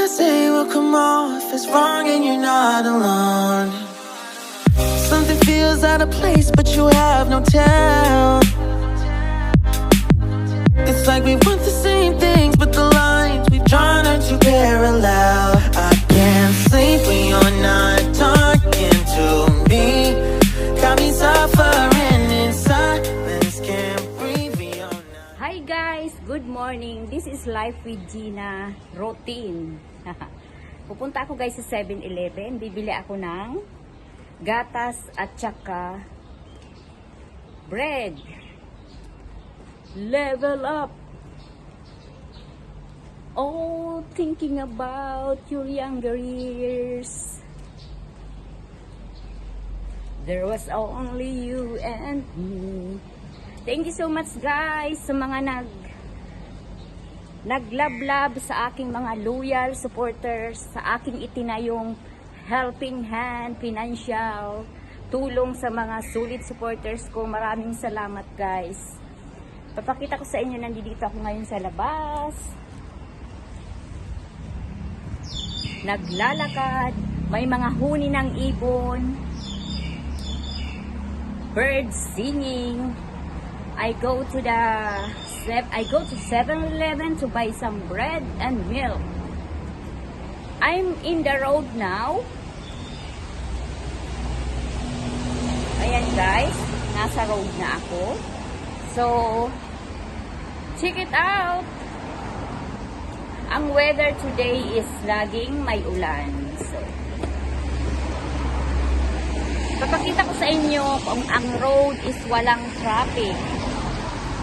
I say will come off as wrong and you're not alone. Something feels out of place, but you have no tell. It's like we want the same things, but the lines we've drawn are too parallel. I can't sleep when you're not talking to me. Got me suffering in silence, can't breathe when you're not. Hi guys! Good morning! This is Life with Gina routine. Pupunta ako guys sa 7-Eleven. Bibili ako ng gatas at saka bread. Level up! Oh, thinking about your younger years. There was only you and me. Thank you so much guys sa mga naglablab sa aking mga loyal supporters, sa aking itinayong helping hand, financial, tulong sa mga sulit supporters ko. Maraming salamat guys. Papakita ko sa inyo, nandito ako ngayon sa labas. Naglalakad, may mga huni ng ibon, birds singing. I go to 7-Eleven to buy some bread and milk. I'm in the road now. Ayan guys, nasa road na ako. So, check it out. Ang weather today is laging may ulan. So, papakita ko sa inyo kung ang road is walang traffic.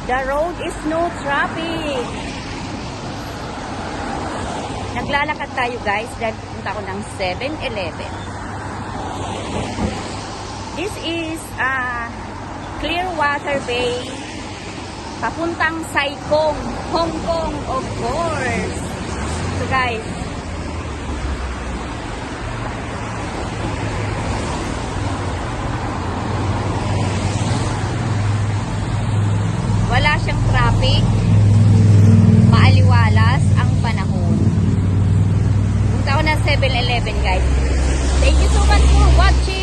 The road is no traffic. Naglalakad tayo guys dahil pupunta ako ng 7-Eleven. This is Clearwater Bay, papuntang Saigon, Hong Kong, of course. So guys, wala siyang traffic, maaliwalas ang panahon. Punta ako ng 7-Eleven guys. Thank you so much for watching.